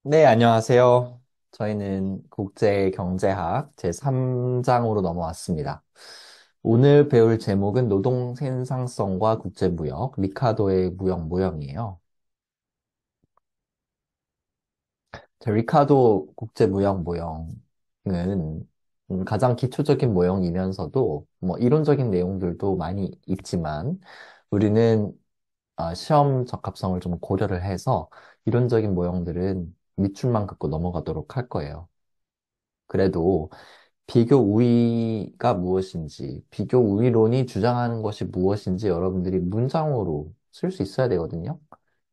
네, 안녕하세요. 저희는 국제경제학 제3장으로 넘어왔습니다. 오늘 배울 제목은 노동 생산성과 국제무역, 리카도의 무역 모형이에요. 리카도 국제무역 모형은 가장 기초적인 모형이면서도 뭐 이론적인 내용들도 많이 있지만 우리는 시험 적합성을 좀 고려를 해서 이론적인 모형들은 밑줄만 긋고 넘어가도록 할 거예요. 그래도 비교 우위가 무엇인지, 비교 우위론이 주장하는 것이 무엇인지 여러분들이 문장으로 쓸 수 있어야 되거든요.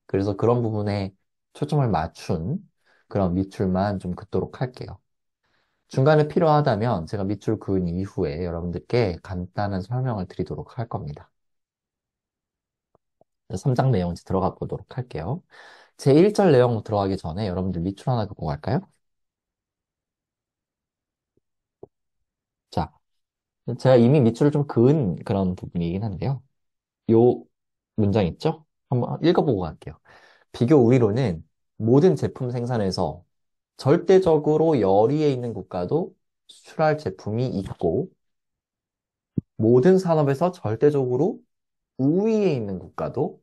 그래서 그런 부분에 초점을 맞춘 그런 밑줄만 좀 긋도록 할게요. 중간에 필요하다면 제가 밑줄 그은 이후에 여러분들께 간단한 설명을 드리도록 할 겁니다. 3장 내용 이제 들어가 보도록 할게요. 제1절 내용 들어가기 전에 여러분들 밑줄 하나 긋고 갈까요? 자, 제가 이미 밑줄을 좀 그은 그런 부분이긴 한데요. 요 문장 있죠? 한번 읽어보고 갈게요. 비교 우위로는 모든 제품 생산에서 절대적으로 열위에 있는 국가도 수출할 제품이 있고 모든 산업에서 절대적으로 우위에 있는 국가도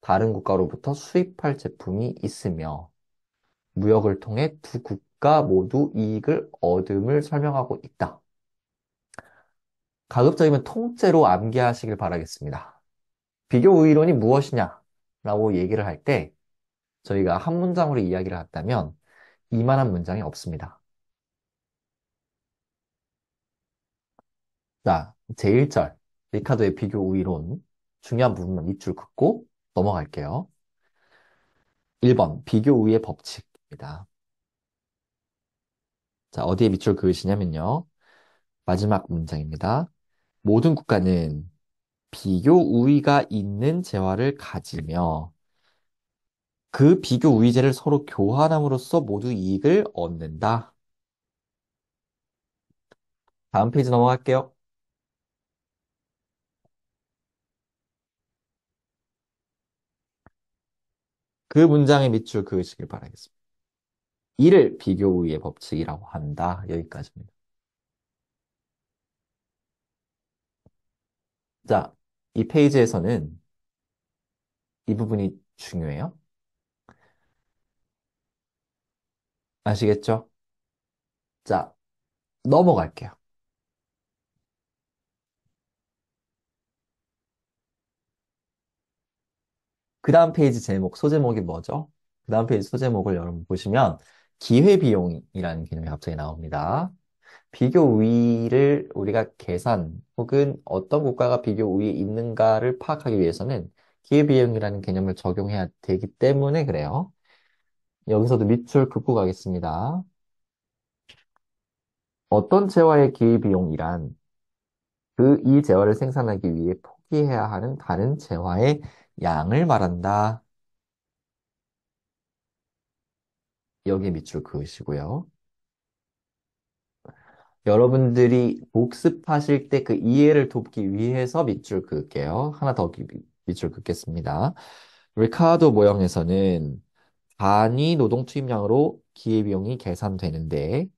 다른 국가로부터 수입할 제품이 있으며 무역을 통해 두 국가 모두 이익을 얻음을 설명하고 있다. 가급적이면 통째로 암기하시길 바라겠습니다. 비교 우위론이 무엇이냐? 라고 얘기를 할 때 저희가 한 문장으로 이야기를 한다면 이만한 문장이 없습니다. 자, 제1절 리카도의 비교 우위론 중요한 부분만 밑줄 긋고 넘어갈게요. 1번 비교 우위의 법칙입니다. 자, 어디에 밑줄 그으시냐면요. 마지막 문장입니다. 모든 국가는 비교 우위가 있는 재화를 가지며 그 비교 우위제를 서로 교환함으로써 모두 이익을 얻는다. 다음 페이지 넘어갈게요. 그 문장에 밑줄 그으시길 바라겠습니다. 이를 비교 우위의 법칙이라고 한다. 여기까지입니다. 자, 이 페이지에서는 이 부분이 중요해요. 아시겠죠? 자, 넘어갈게요. 그 다음 페이지 제목, 소제목이 뭐죠? 그 다음 페이지 소제목을 여러분 보시면 기회비용이라는 개념이 갑자기 나옵니다. 비교 우위를 우리가 계산 혹은 어떤 국가가 비교 우위에 있는가를 파악하기 위해서는 기회비용이라는 개념을 적용해야 되기 때문에 그래요. 여기서도 밑줄 긋고 가겠습니다. 어떤 재화의 기회비용이란 이 재화를 생산하기 위해 포기해야 하는 다른 재화의 양을 말한다. 여기에 밑줄 그으시고요. 여러분들이 복습하실 때 그 이해를 돕기 위해서 밑줄 그을게요. 하나 더 밑줄 긋겠습니다. 리카도 모형에서는 단위 노동 투입량으로 기회비용이 계산되는데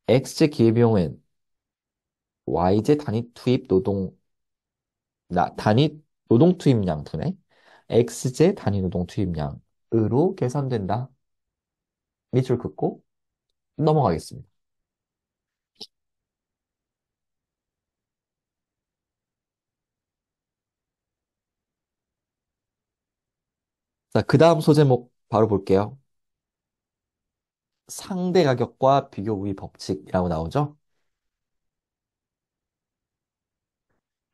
X제 기회비용은 Y제 단위 노동 투입량 분의 X제 단위 노동 투입량으로 계산된다. 밑줄 긋고 넘어가겠습니다. 자, 그 다음 소제목 바로 볼게요. 상대 가격과 비교 우위 법칙이라고 나오죠?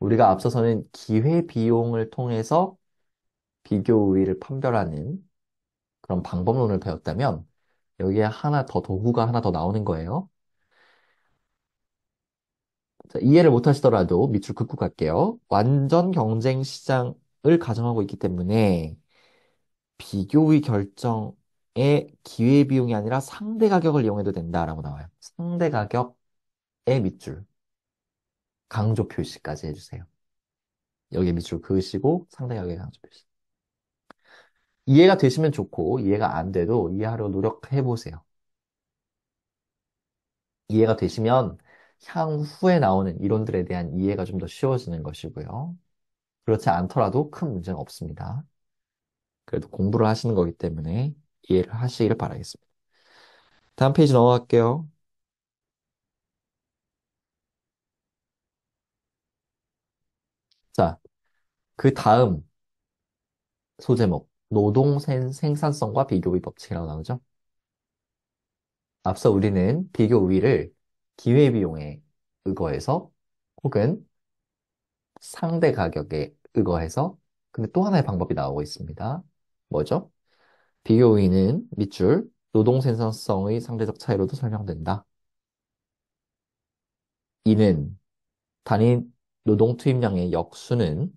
우리가 앞서서는 기회 비용을 통해서 비교 우위를 판별하는 그런 방법론을 배웠다면 여기에 하나 더 도구가 하나 더 나오는 거예요. 자, 이해를 못 하시더라도 밑줄 긋고 갈게요. 완전 경쟁 시장을 가정하고 있기 때문에 비교의 결정에 기회 비용이 아니라 상대 가격을 이용해도 된다라고 나와요. 상대 가격의 밑줄, 강조 표시까지 해주세요. 여기에 밑줄 그으시고 상대 가격의 강조 표시. 이해가 되시면 좋고, 이해가 안 돼도 이해하려고 노력해 보세요. 이해가 되시면 향후에 나오는 이론들에 대한 이해가 좀 더 쉬워지는 것이고요. 그렇지 않더라도 큰 문제는 없습니다. 그래도 공부를 하시는 거기 때문에 이해를 하시기를 바라겠습니다. 다음 페이지 넘어갈게요. 자, 그 다음 소제목, 노동 생산성과 비교의 법칙이라고 나오죠. 앞서 우리는 비교 우위를 기회비용에 의거해서 혹은 상대 가격에 의거해서 근데 또 하나의 방법이 나오고 있습니다. 뭐죠? 비교 우위는 밑줄 노동 생산성의 상대적 차이로도 설명된다. 이는 단위 노동 투입량의 역수는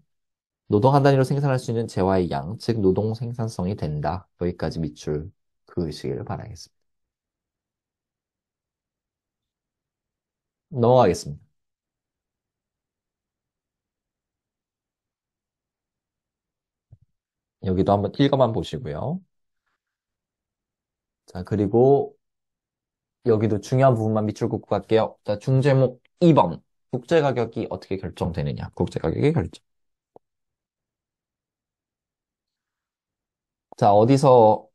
노동 한 단위로 생산할 수 있는 재화의 양, 즉 노동 생산성이 된다. 여기까지 밑줄 그으시기를 바라겠습니다. 넘어가겠습니다. 여기도 한번 읽어만 보시고요. 자, 그리고 여기도 중요한 부분만 밑줄 긋고 갈게요. 자, 중제목 2번. 국제가격이 어떻게 결정되느냐. 국제가격의 결정. 자, 어디서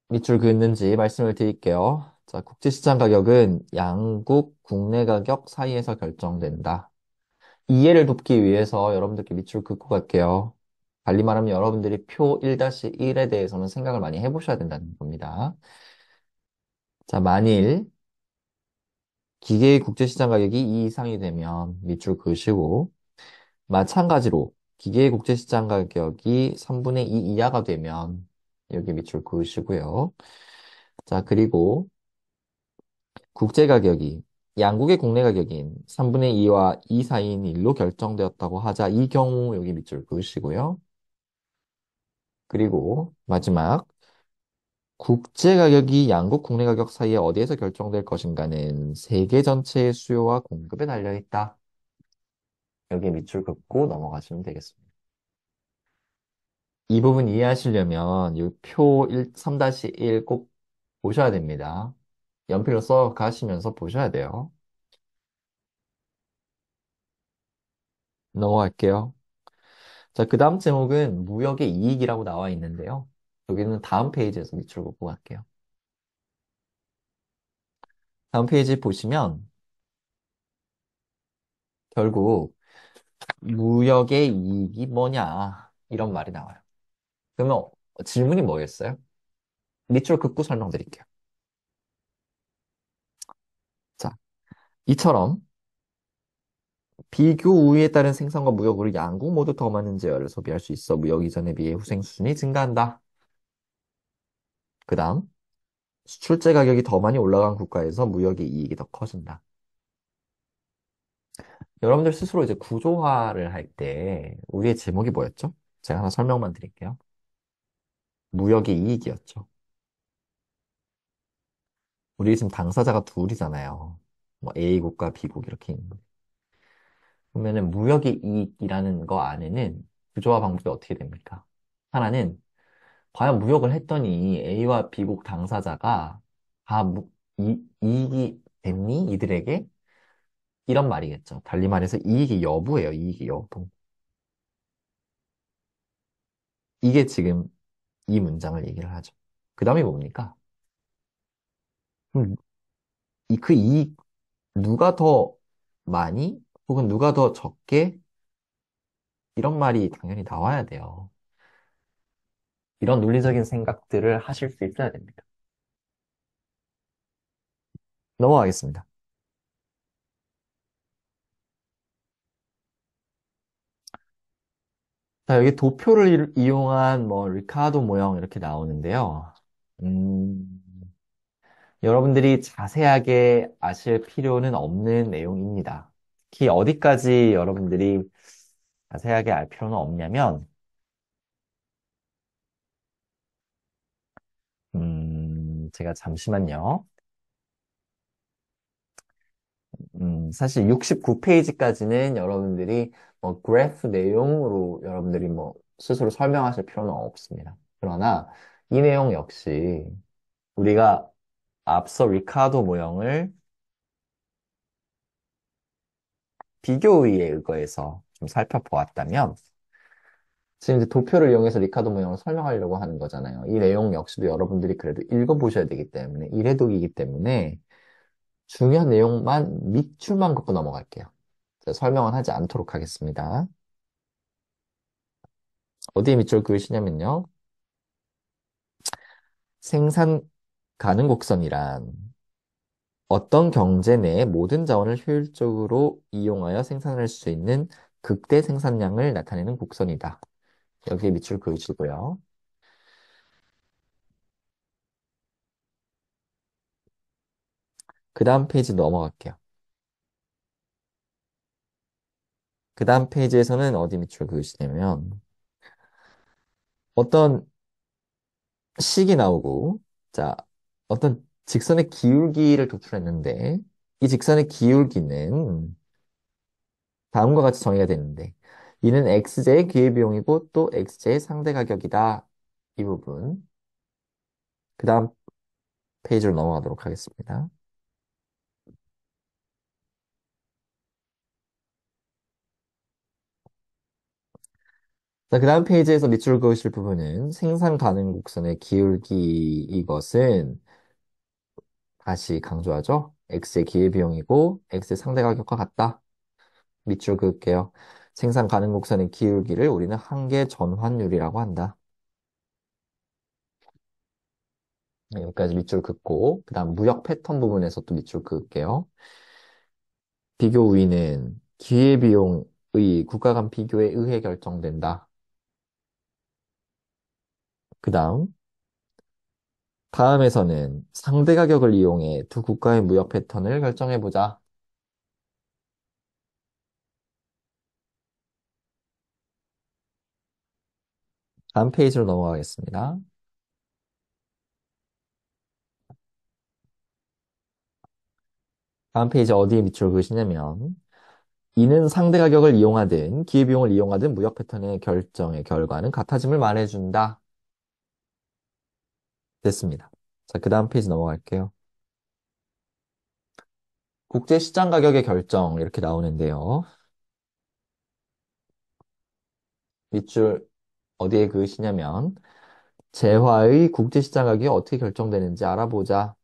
밑줄 긋는지 말씀을 드릴게요. 자, 국제시장 가격은 양국 국내 가격 사이에서 결정된다. 이해를 돕기 위해서 여러분들께 밑줄 긋고 갈게요. 달리 말하면 여러분들이 표 1-1에 대해서는 생각을 많이 해보셔야 된다는 겁니다. 자, 만일 기계의 국제시장 가격이 2 이상이 되면 밑줄 그으시고, 마찬가지로 기계의 국제시장 가격이 3분의 2 이하가 되면 여기 밑줄 그으시고요. 자, 그리고 국제 가격이 양국의 국내 가격인 3분의 2와 2 사이인 일로 결정되었다고 하자 이 경우 여기 밑줄 그으시고요. 그리고 마지막 국제 가격이 양국 국내 가격 사이에 어디에서 결정될 것인가는 세계 전체의 수요와 공급에 달려 있다. 여기에 밑줄 긋고 넘어가시면 되겠습니다. 이 부분 이해하시려면 이 표 3-1 꼭 보셔야 됩니다. 연필로 써 가시면서 보셔야 돼요. 넘어갈게요. 자, 그 다음 제목은 무역의 이익이라고 나와 있는데요. 여기는 다음 페이지에서 밑줄 긋고 갈게요. 다음 페이지 보시면 결국 무역의 이익이 뭐냐 이런 말이 나와요. 그러면 질문이 뭐겠어요? 밑줄 긋고 설명드릴게요. 자, 이처럼 비교 우위에 따른 생산과 무역으로 양국 모두 더 많은 재화를 소비할 수 있어 무역 이전에 비해 후생 수준이 증가한다. 그 다음, 수출제 가격이 더 많이 올라간 국가에서 무역의 이익이 더 커진다. 여러분들 스스로 이제 구조화를 할 때 우리의 제목이 뭐였죠? 제가 하나 설명만 드릴게요. 무역의 이익이었죠. 우리 지금 당사자가 둘이잖아요. 뭐 A국과 B국 이렇게 있는 거. 그러면은 무역의 이익이라는 거 안에는 구조화 방법이 어떻게 됩니까? 하나는 과연 무역을 했더니 A와 B국 당사자가 다 이익이 됐니? 이들에게? 이런 말이겠죠. 달리 말해서 이익의 여부예요. 이익의 여부. 이게 지금 이 문장을 얘기를 하죠. 그 다음에 뭡니까? 그럼 그 이익 누가 더 많이 혹은 누가 더 적게 이런 말이 당연히 나와야 돼요. 이런 논리적인 생각들을 하실 수 있어야 됩니다. 넘어가겠습니다. 자, 여기 도표를 이용한 뭐 리카도 모형 이렇게 나오는데요. 음, 여러분들이 자세하게 아실 필요는 없는 내용입니다. 특히 어디까지 여러분들이 자세하게 알 필요는 없냐면, 제가 잠시만요. 사실 69페이지까지는 여러분들이 뭐 그래프 내용으로 여러분들이 뭐 스스로 설명하실 필요는 없습니다. 그러나 이 내용 역시 우리가 앞서 리카도 모형을 비교의에 의거해서 좀 살펴보았다면 지금 이제 도표를 이용해서 리카도 모형을 설명하려고 하는 거잖아요. 이 내용 역시도 여러분들이 그래도 읽어보셔야 되기 때문에 이래독이기 때문에 중요한 내용만 밑줄만 긋고 넘어갈게요. 자, 설명은 하지 않도록 하겠습니다. 어디에 밑줄 그으시냐면요. 생산 가능 곡선이란 어떤 경제 내의 모든 자원을 효율적으로 이용하여 생산할 수 있는 극대 생산량을 나타내는 곡선이다. 여기에 밑줄 그으시고요. 그 다음 페이지 넘어갈게요. 그 다음 페이지에서는 어디 밑줄 그으시냐면 어떤 식이 나오고 자 어떤 직선의 기울기를 도출했는데 이 직선의 기울기는 다음과 같이 정의가 되는데 이는 x제의 기회비용이고 또 x제의 상대 가격이다. 이 부분 그 다음 페이지로 넘어가도록 하겠습니다. 자, 그 다음 페이지에서 밑줄 그으실 부분은 생산 가능 곡선의 기울기 이것은 다시 강조하죠. x의 기회비용이고 x의 상대 가격과 같다. 밑줄 그을게요. 생산 가능 곡선의 기울기를 우리는 한계 전환율이라고 한다. 네, 여기까지 밑줄 긋고 그 다음 무역 패턴 부분에서 또 밑줄 그을게요. 비교 우위는 기회비용의 국가 간 비교에 의해 결정된다. 그 다음에서는 상대 가격을 이용해 두 국가의 무역 패턴을 결정해보자. 다음 페이지로 넘어가겠습니다. 다음 페이지 어디에 밑줄 그으시냐면 이는 상대 가격을 이용하든 기회비용을 이용하든 무역 패턴의 결정의 결과는 같아짐을 말해준다. 됐습니다. 자, 그 다음 페이지 넘어갈게요. 국제시장 가격의 결정 이렇게 나오는데요. 밑줄 어디에 그으시냐면 재화의 국제시장 가격이 어떻게 결정되는지 알아보자.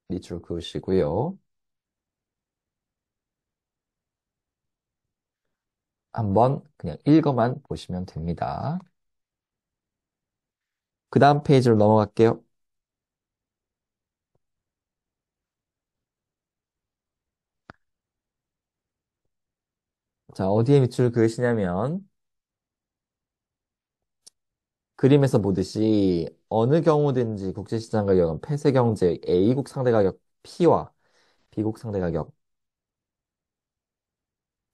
밑줄 그으시고요. 한번 그냥 읽어만 보시면 됩니다. 그 다음 페이지로 넘어갈게요. 자, 어디에 밑줄 그으시냐면 그림에서 보듯이 어느 경우든지 국제시장 가격은 폐쇄경제 A국 상대 가격 P와 B국 상대 가격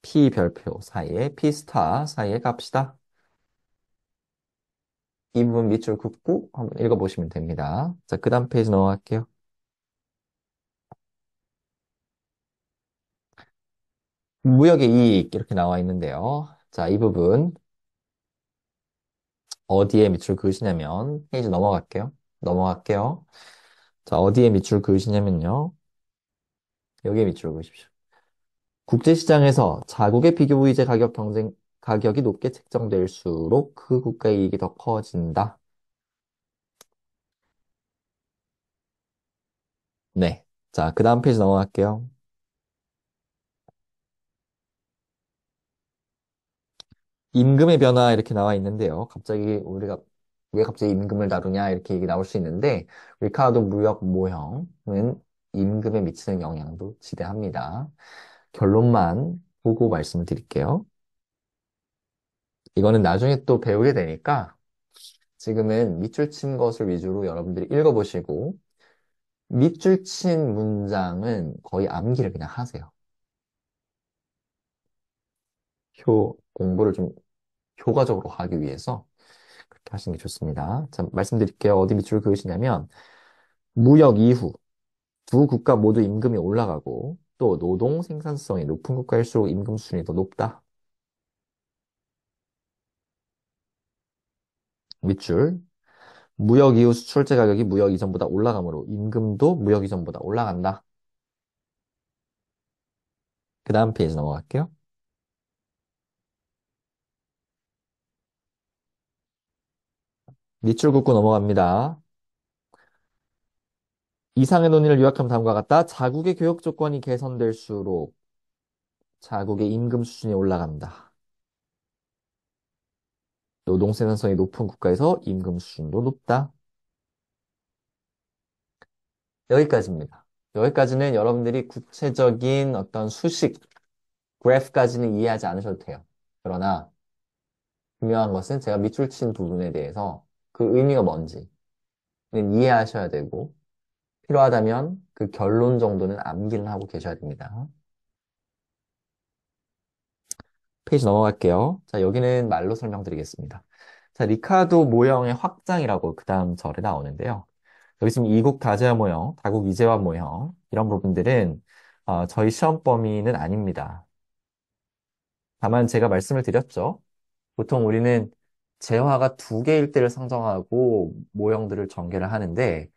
P 별표 사이에 P 스타 사이에 값이다. 이 부분 밑줄 긋고 한번 읽어보시면 됩니다. 자, 그 다음 페이지 넘어갈게요. 무역의 이익 이렇게 나와 있는데요. 자, 이 부분 어디에 밑줄 그으시냐면 페이지 넘어갈게요. 자, 어디에 밑줄 그으시냐면요. 여기에 밑줄 그으십시오. 국제시장에서 자국의 비교부의제 가격 경쟁 가격이 높게 책정될수록 그 국가의 이익이 더 커진다. 네. 자, 그 다음 페이지 넘어갈게요. 임금의 변화 이렇게 나와 있는데요. 갑자기 우리가 왜 갑자기 임금을 다루냐 이렇게 얘기 나올 수 있는데 리카르도 무역 모형은 임금에 미치는 영향도 지대합니다. 결론만 보고 말씀을 드릴게요. 이거는 나중에 또 배우게 되니까 지금은 밑줄 친 것을 위주로 여러분들이 읽어보시고 밑줄 친 문장은 거의 암기를 그냥 하세요. 공부를 좀 효과적으로 하기 위해서 그렇게 하시는 게 좋습니다. 자, 말씀드릴게요. 어디 밑줄 그으시냐면 무역 이후 두 국가 모두 임금이 올라가고 또 노동 생산성이 높은 국가일수록 임금 수준이 더 높다. 밑줄. 무역 이후 수출제 가격이 무역 이전보다 올라가므로 임금도 무역 이전보다 올라간다. 그 다음 페이지 넘어갈게요. 밑줄 긋고 넘어갑니다. 이상의 논의를 요약하면 다음과 같다. 자국의 교역 조건이 개선될수록 자국의 임금 수준이 올라간다. 노동 생산성이 높은 국가에서 임금 수준도 높다. 여기까지입니다. 여기까지는 여러분들이 구체적인 어떤 수식, 그래프까지는 이해하지 않으셔도 돼요. 그러나 중요한 것은 제가 밑줄 친 부분에 대해서 그 의미가 뭔지는 이해하셔야 되고 필요하다면 그 결론 정도는 암기는 하고 계셔야 됩니다. 페이지 넘어갈게요. 자, 여기는 말로 설명드리겠습니다. 자, 리카도 모형의 확장이라고 그 다음 절에 나오는데요. 여기 지금 이국 다재화 모형, 다국 이재화 모형 이런 부분들은 저희 시험 범위는 아닙니다. 다만 제가 말씀을 드렸죠. 보통 우리는 재화가 두 개일 때를 상정하고 모형들을 전개를 하는데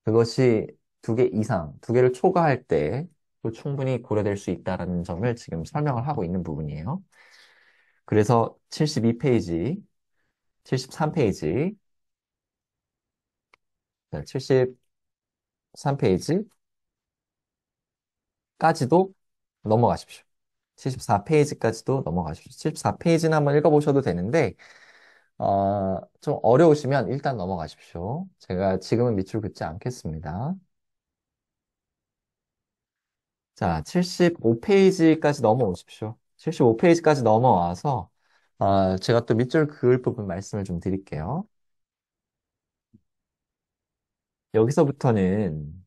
그것이 두 개 이상, 두 개를 초과할 때 또 충분히 고려될 수 있다는 점을 지금 설명을 하고 있는 부분이에요. 그래서 72페이지, 73페이지, 73페이지까지도 넘어가십시오. 74페이지까지도 넘어가십시오. 74페이지는 한번 읽어보셔도 되는데, 좀 어려우시면 일단 넘어가십시오. 제가 지금은 밑줄 긋지 않겠습니다. 자, 75페이지까지 넘어오십시오. 75페이지까지 넘어와서, 제가 또 밑줄 그을 부분 말씀을 좀 드릴게요. 여기서부터는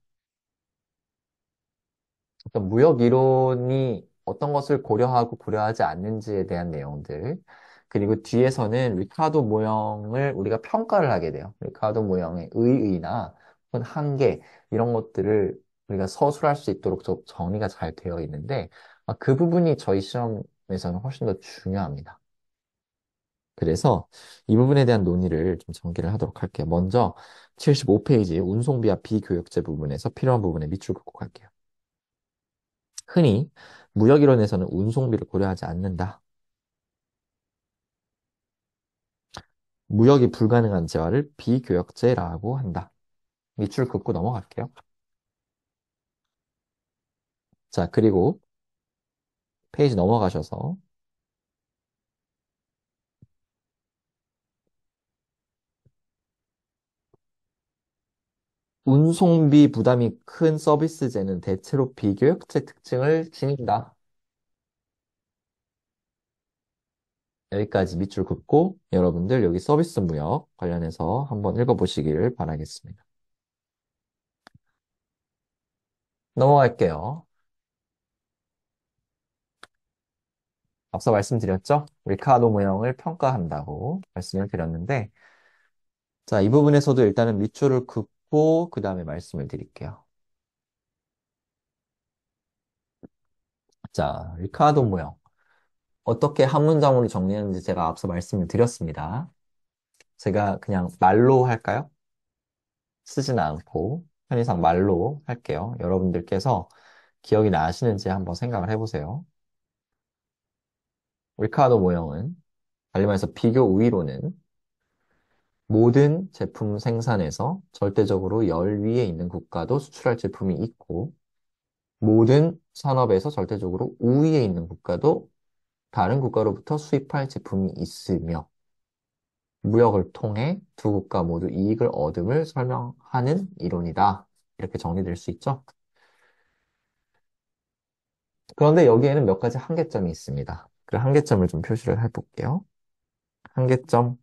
어떤 무역 이론이 어떤 것을 고려하고 고려하지 않는지에 대한 내용들, 그리고 뒤에서는 리카도 모형을 우리가 평가를 하게 돼요. 리카도 모형의 의의나 혹은 한계, 이런 것들을 우리가 서술할 수 있도록 정리가 잘 되어 있는데, 그 부분이 저희 시험에서는 훨씬 더 중요합니다. 그래서 이 부분에 대한 논의를 좀 전개를 하도록 할게요. 먼저 75페이지 운송비와 비교역제 부분에서 필요한 부분에 밑줄 긋고 갈게요. 흔히 무역이론에서는 운송비를 고려하지 않는다. 무역이 불가능한 재화를 비교역재라고 한다. 밑줄 긋고 넘어갈게요. 자, 그리고 페이지 넘어가셔서 운송비 부담이 큰 서비스재는 대체로 비교역재 특징을 지닌다. 여기까지 밑줄 긋고 여러분들 여기 서비스 무역 관련해서 한번 읽어보시길 바라겠습니다. 넘어갈게요. 앞서 말씀드렸죠? 리카도 모형을 평가한다고 말씀을 드렸는데, 자, 이 부분에서도 일단은 밑줄을 긋고 그 다음에 말씀을 드릴게요. 자, 리카도 모형. 어떻게 한 문장으로 정리하는지 제가 앞서 말씀을 드렸습니다. 제가 그냥 말로 할까요? 쓰지는 않고 편의상 말로 할게요. 여러분들께서 기억이 나시는지 한번 생각을 해보세요. 리카도 모형은 달리 말해서 비교 우위로는 모든 제품 생산에서 절대적으로 열 위에 있는 국가도 수출할 제품이 있고 모든 산업에서 절대적으로 우위에 있는 국가도 다른 국가로부터 수입할 제품이 있으며 무역을 통해 두 국가 모두 이익을 얻음을 설명하는 이론이다. 이렇게 정리될 수 있죠. 그런데 여기에는 몇 가지 한계점이 있습니다. 그 한계점을 좀 표시를 해볼게요. 한계점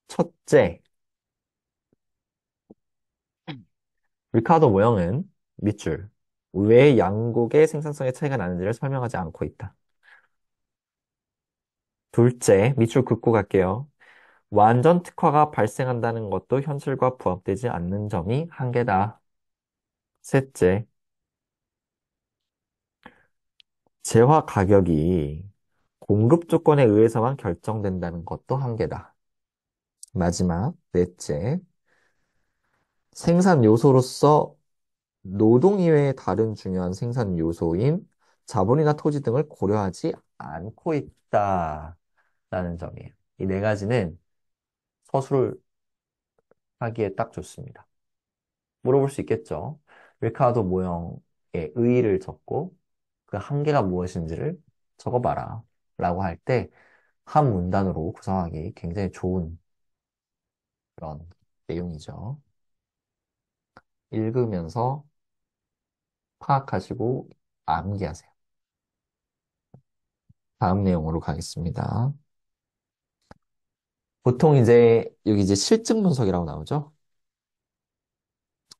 첫째, 리카도 모형은 밑줄 왜 양국의 생산성의 차이가 나는지를 설명하지 않고 있다. 둘째, 밑줄 긋고 갈게요. 완전 특화가 발생한다는 것도 현실과 부합되지 않는 점이 한계다. 셋째, 재화 가격이 공급 조건에 의해서만 결정된다는 것도 한계다. 마지막, 넷째, 생산 요소로서 노동 이외의 다른 중요한 생산 요소인 자본이나 토지 등을 고려하지 않고 있다라는 점이에요. 이 네 가지는 서술하기에 딱 좋습니다. 물어볼 수 있겠죠. 리카르도 모형의 의의를 적고 그 한계가 무엇인지를 적어봐라 라고 할 때 한 문단으로 구성하기 굉장히 좋은 그런 내용이죠. 읽으면서 파악하시고 암기하세요. 다음 내용으로 가겠습니다. 보통 이제 여기 이제 실증 분석이라고 나오죠.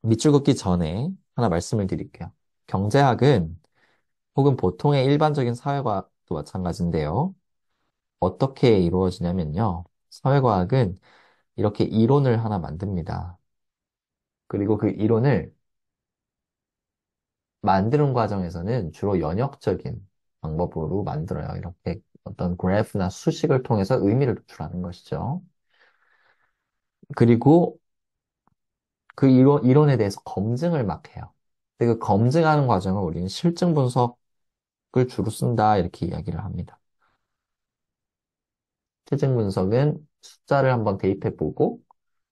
밑줄 긋기 전에 하나 말씀을 드릴게요. 경제학은 혹은 보통의 일반적인 사회과학도 마찬가지인데요. 어떻게 이루어지냐면요. 사회과학은 이렇게 이론을 하나 만듭니다. 그리고 그 이론을 만드는 과정에서는 주로 연역적인 방법으로 만들어요. 이렇게 어떤 그래프나 수식을 통해서 의미를 도출하는 것이죠. 그리고 그 이론에 대해서 검증을 막 해요. 근데 그 검증하는 과정을 우리는 실증 분석을 주로 쓴다, 이렇게 이야기를 합니다. 실증 분석은 숫자를 한번 대입해보고,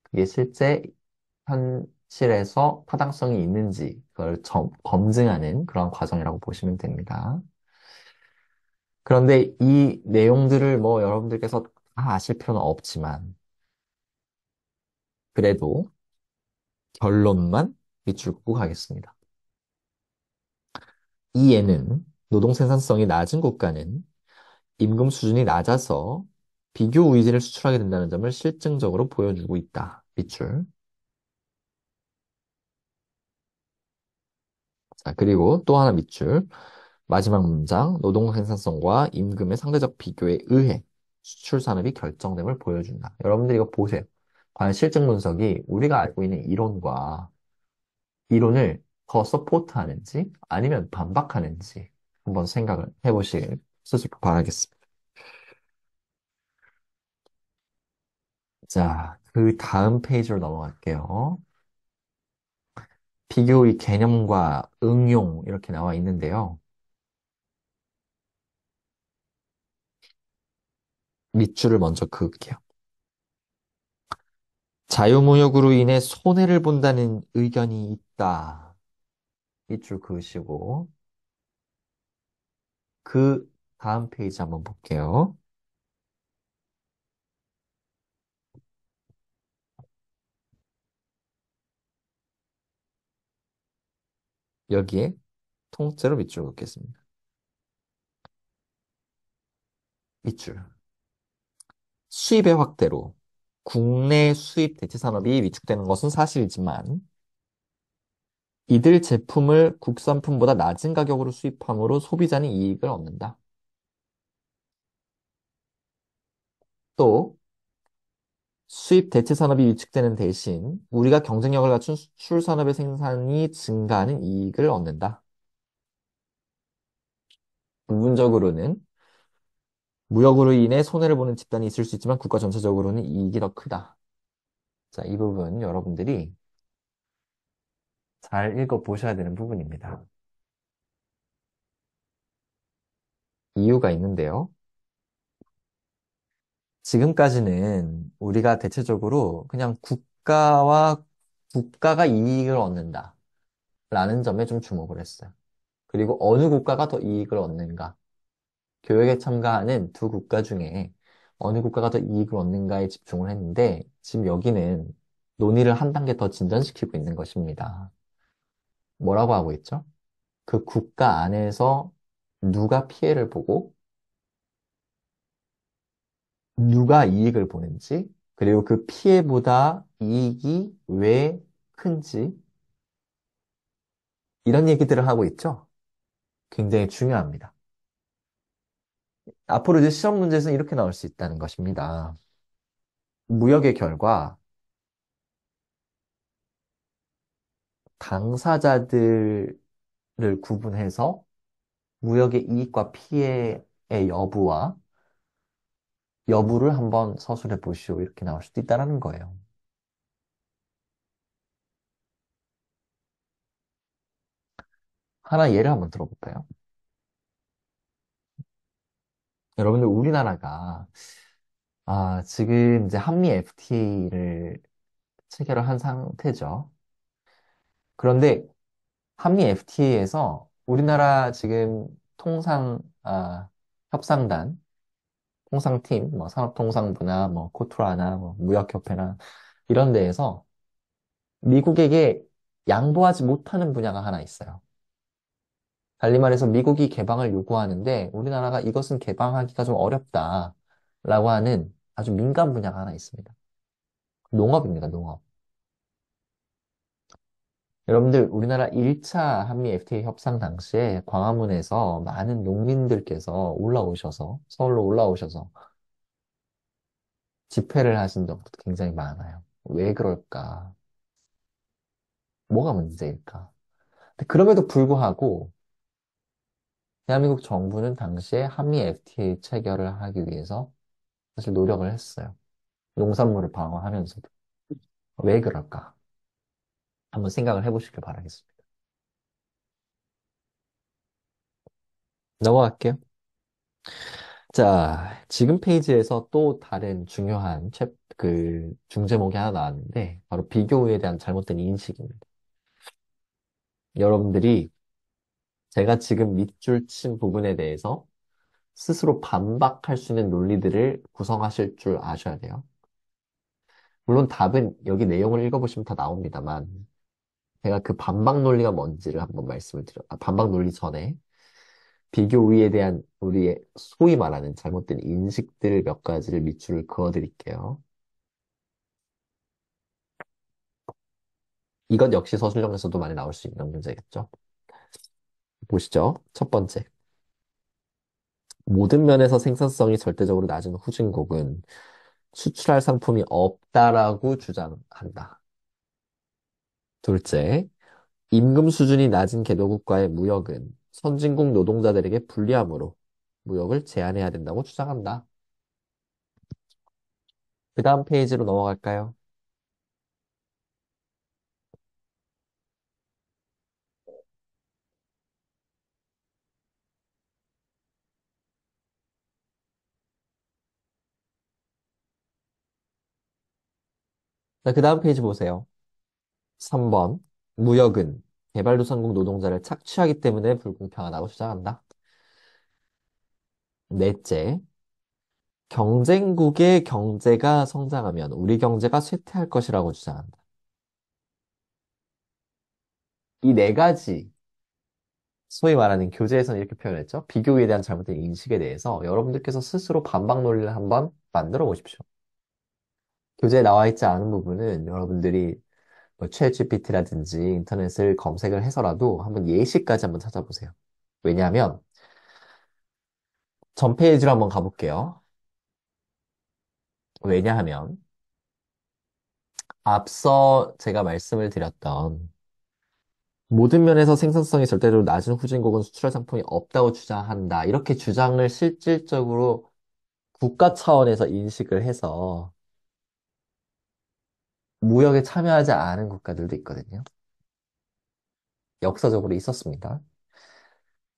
그게 실제 현실에서 타당성이 있는지, 그걸 검증하는 그런 과정이라고 보시면 됩니다. 그런데 이 내용들을 뭐 여러분들께서 다 아실 필요는 없지만, 그래도 결론만 밑줄 긋고 가겠습니다. 이 예는 노동 생산성이 낮은 국가는 임금 수준이 낮아서 비교 우위제를 수출하게 된다는 점을 실증적으로 보여주고 있다. 밑줄. 자, 그리고 또 하나 밑줄. 마지막 문장. 노동 생산성과 임금의 상대적 비교에 의해 수출 산업이 결정됨을 보여준다. 여러분들 이거 보세요. 과연 실증 분석이 우리가 알고 있는 이론과 이론을 더 서포트하는지 아니면 반박하는지 한번 생각을 해보시길 스스로 바라겠습니다. 자, 그 다음 페이지로 넘어갈게요. 비교의 개념과 응용 이렇게 나와 있는데요. 밑줄을 먼저 그을게요. 자유무역으로 인해 손해를 본다는 의견이 있다. 밑줄 그으시고 그 다음 페이지 한번 볼게요. 여기에 통째로 밑줄 긋겠습니다. 밑줄. 수입의 확대로 국내 수입 대체 산업이 위축되는 것은 사실이지만 이들 제품을 국산품보다 낮은 가격으로 수입함으로 소비자는 이익을 얻는다. 또 수입 대체 산업이 위축되는 대신 우리가 경쟁력을 갖춘 수출 산업의 생산이 증가하는 이익을 얻는다. 부분적으로는 무역으로 인해 손해를 보는 집단이 있을 수 있지만 국가 전체적으로는 이익이 더 크다. 자, 이 부분 여러분들이 잘 읽어보셔야 되는 부분입니다. 이유가 있는데요. 지금까지는 우리가 대체적으로 그냥 국가가 이익을 얻는다 라는 점에 좀 주목을 했어요. 그리고 어느 국가가 더 이익을 얻는가? 교역에 참가하는 두 국가 중에 어느 국가가 더 이익을 얻는가에 집중을 했는데 지금 여기는 논의를 한 단계 더 진전시키고 있는 것입니다. 뭐라고 하고 있죠? 그 국가 안에서 누가 피해를 보고 누가 이익을 보는지 그리고 그 피해보다 이익이 왜 큰지 이런 얘기들을 하고 있죠? 굉장히 중요합니다. 앞으로 이제 시험 문제에서는 이렇게 나올 수 있다는 것입니다. 무역의 결과 당사자들을 구분해서 무역의 이익과 피해의 여부와 여부를 한번 서술해 보시오. 이렇게 나올 수도 있다라는 거예요. 하나 예를 한번 들어볼까요? 여러분들 우리나라가 지금 이제 한미 FTA를 체결을 한 상태죠. 그런데 한미 FTA에서 우리나라 지금 통상 협상단, 통상팀, 뭐 산업통상부나 뭐 코투라나 뭐 무역협회나 이런 데에서 미국에게 양보하지 못하는 분야가 하나 있어요. 달리 말해서 미국이 개방을 요구하는데 우리나라가 이것은 개방하기가 좀 어렵다라고 하는 아주 민감 분야가 하나 있습니다. 농업입니다, 농업. 여러분들, 우리나라 1차 한미 FTA 협상 당시에 광화문에서 많은 농민들께서 올라오셔서, 서울로 올라오셔서 집회를 하신 적도 굉장히 많아요. 왜 그럴까? 뭐가 문제일까? 근데 그럼에도 불구하고, 대한민국 정부는 당시에 한미 FTA 체결을 하기 위해서 사실 노력을 했어요. 농산물을 방어하면서도. 왜 그럴까? 한번 생각을 해보시길 바라겠습니다. 넘어갈게요. 자, 지금 페이지에서 또 다른 중요한 중제목이 하나 나왔는데, 바로 비교에 대한 잘못된 인식입니다. 여러분들이 제가 지금 밑줄 친 부분에 대해서 스스로 반박할 수 있는 논리들을 구성하실 줄 아셔야 돼요. 물론 답은 여기 내용을 읽어보시면 다 나옵니다만, 제가 그 반박 논리가 뭔지를 한번 반박 논리 전에 비교 우위에 대한 우리의 소위 말하는 잘못된 인식들 몇 가지를 밑줄을 그어드릴게요. 이것 역시 서술형에서도 많이 나올 수 있는 문제겠죠. 보시죠. 첫 번째. 모든 면에서 생산성이 절대적으로 낮은 후진국은 수출할 상품이 없다라고 주장한다. 둘째, 임금 수준이 낮은 개도국과의 무역은 선진국 노동자들에게 불리하므로 무역을 제한해야 된다고 주장한다. 그 다음 페이지로 넘어갈까요? 자, 그 다음 페이지 보세요. 3번. 무역은 개발도상국 노동자를 착취하기 때문에 불공평하다고 주장한다. 넷째. 경쟁국의 경제가 성장하면 우리 경제가 쇠퇴할 것이라고 주장한다. 이 네 가지, 소위 말하는 교재에서는 이렇게 표현했죠. 비교에 대한 잘못된 인식에 대해서 여러분들께서 스스로 반박 논리를 한번 만들어 보십시오. 교재에 나와 있지 않은 부분은 여러분들이 뭐 챗GPT라든지 인터넷을 검색을 해서라도 한번 예시까지 한번 찾아보세요. 왜냐하면 전 페이지로 한번 가볼게요. 왜냐하면 앞서 제가 말씀을 드렸던 모든 면에서 생산성이 절대적으로 낮은 후진국은 수출할 상품이 없다고 주장한다. 이렇게 주장을 실질적으로 국가 차원에서 인식을 해서 무역에 참여하지 않은 국가들도 있거든요. 역사적으로 있었습니다.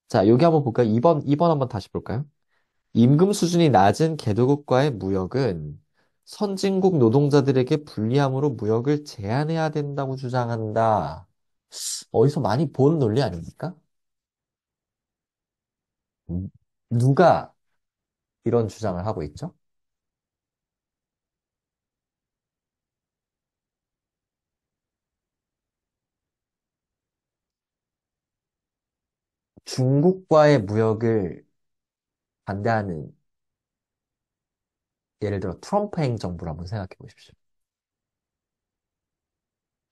자, 여기 한번 볼까요? 2번 한번 다시 볼까요? 임금 수준이 낮은 개도국과의 무역은 선진국 노동자들에게 불리함으로 무역을 제한해야 된다고 주장한다. 어디서 많이 본 논리 아닙니까? 음, 누가 이런 주장을 하고 있죠? 중국과의 무역을 반대하는, 예를 들어 트럼프 행정부를 한번 생각해 보십시오.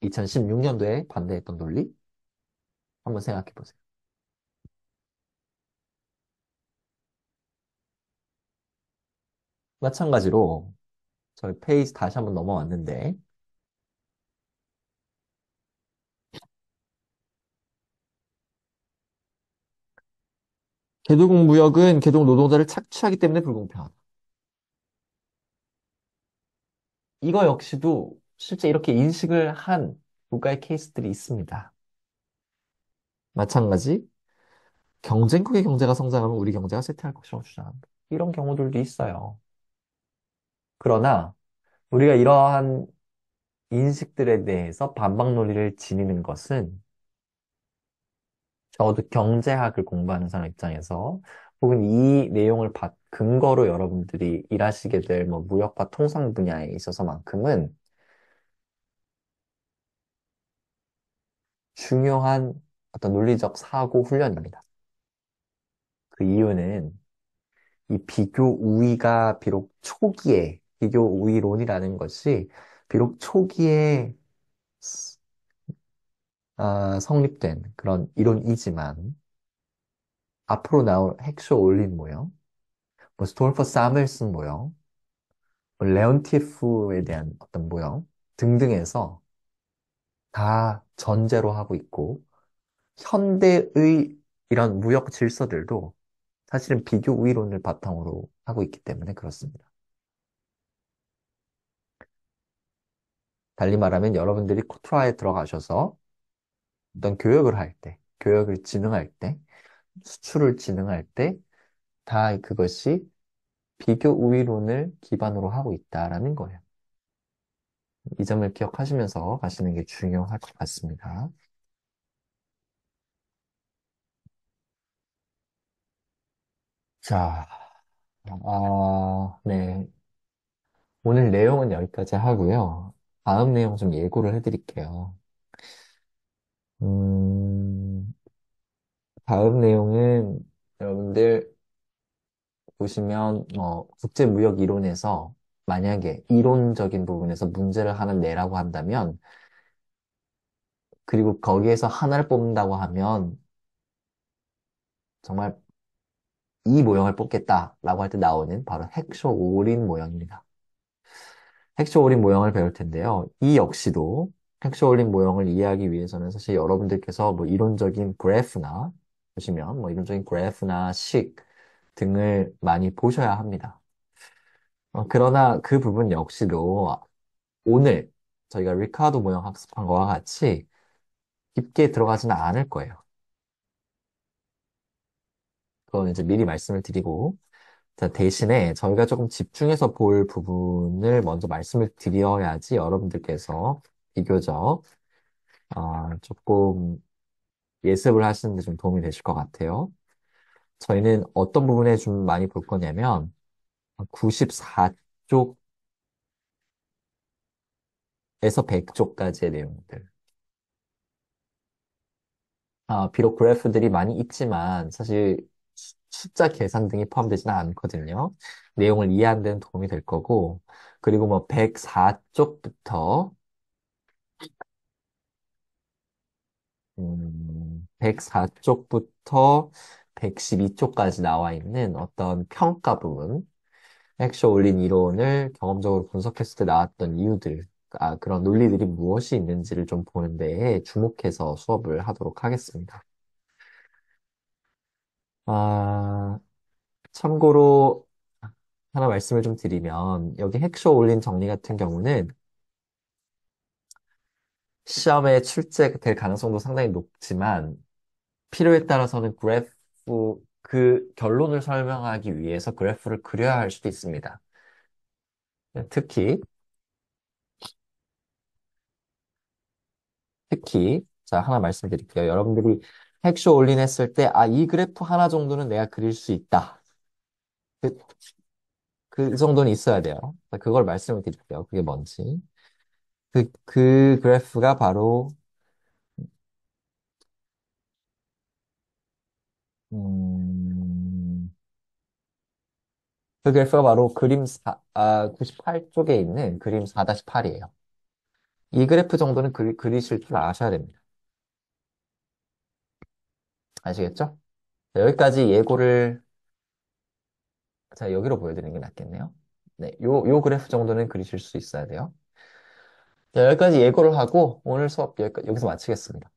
2016년도에 반대했던 논리 한번 생각해 보세요. 마찬가지로 저희 페이지 다시 한번 넘어왔는데 개도국 무역은 개도국 노동자를 착취하기 때문에 불공평하다. 이거 역시도 실제 이렇게 인식을 한 국가의 케이스들이 있습니다. 마찬가지, 경쟁국의 경제가 성장하면 우리 경제가 쇠퇴할 것이라고 주장한다. 이런 경우들도 있어요. 그러나 우리가 이러한 인식들에 대해서 반박 논리를 지니는 것은 적어도 경제학을 공부하는 사람 입장에서 혹은 이 내용을 근거로 여러분들이 일하시게 될 뭐 무역과 통상 분야에 있어서만큼은 중요한 어떤 논리적 사고 훈련입니다. 그 이유는 이 비교 우위가 비록 초기에 비교 우위론이라는 것이 비록 초기에 성립된 그런 이론이지만 앞으로 나올 헥쇼 올린 모형, 뭐 스톨퍼 사멜슨 모형, 뭐 레온티프에 대한 어떤 모형 등등에서 다 전제로 하고 있고 현대의 이런 무역 질서들도 사실은 비교 우위론을 바탕으로 하고 있기 때문에 그렇습니다. 달리 말하면 여러분들이 코트라에 들어가셔서 어떤 교역을 할 때, 교역을 진흥할 때, 수출을 진흥할 때, 다 그것이 비교 우위론을 기반으로 하고 있다라는 거예요. 이 점을 기억하시면서 가시는 게 중요할 것 같습니다. 자, 네. 오늘 내용은 여기까지 하고요. 다음 내용 좀 예고를 해드릴게요. 음, 다음 내용은 여러분들 보시면 국제무역 이론에서 만약에 이론적인 부분에서 문제를 하나 내라고 한다면 그리고 거기에서 하나를 뽑는다고 하면 정말 이 모형을 뽑겠다라고 할 때 나오는 바로 핵쇼 올인 모형입니다. 핵쇼 올인 모형을 배울 텐데요. 이 역시도 핵쇼 올인 모형을 이해하기 위해서는 사실 여러분들께서 뭐 이론적인 그래프나 보시면 뭐 이론적인 그래프나 식 등을 많이 보셔야 합니다. 그러나 그 부분 역시도 오늘 저희가 리카도 모형 학습한 거와 같이 깊게 들어가지는 않을 거예요. 그건 이제 미리 말씀을 드리고, 자, 대신에 저희가 조금 집중해서 볼 부분을 먼저 말씀을 드려야지 여러분들께서 비교적, 조금 예습을 하시는 데 좀 도움이 되실 것 같아요. 저희는 어떤 부분에 좀 많이 볼 거냐면, 94쪽에서 100쪽까지의 내용들. 비록 그래프들이 많이 있지만 사실 숫자 계산 등이 포함되지는 않거든요. 내용을 이해하는 데는 도움이 될 거고, 그리고 뭐 104쪽부터 104쪽부터 112쪽까지 나와 있는 어떤 평가 부분, 액션 올린 이론을 경험적으로 분석했을 때 나왔던 이유들, 그런 논리들이 무엇이 있는지를 좀 보는 데에 주목해서 수업을 하도록 하겠습니다. 아, 참고로 하나 말씀을 좀 드리면 여기 핵쇼 올린 정리 같은 경우는 시험에 출제될 가능성도 상당히 높지만 필요에 따라서는 그 결론을 설명하기 위해서 그래프를 그려야 할 수도 있습니다. 특히 자 하나 말씀드릴게요. 여러분들이 핵쇼 올린 했을 때 이 그래프 하나 정도는 내가 그릴 수 있다. 그, 그 정도는 있어야 돼요. 그걸 말씀을 드릴게요. 그게 뭔지. 그 그래프가 바로 음, 그 그래프가 바로 98쪽에 있는 그림 4-8이에요. 이 그래프 정도는 그리실 줄 아셔야 됩니다. 아시겠죠? 자, 여기까지 예고를, 자, 여기로 보여드리는 게 낫겠네요. 네, 요 그래프 정도는 그리실 수 있어야 돼요. 자, 여기까지 예고를 하고 오늘 수업 여기서 마치겠습니다.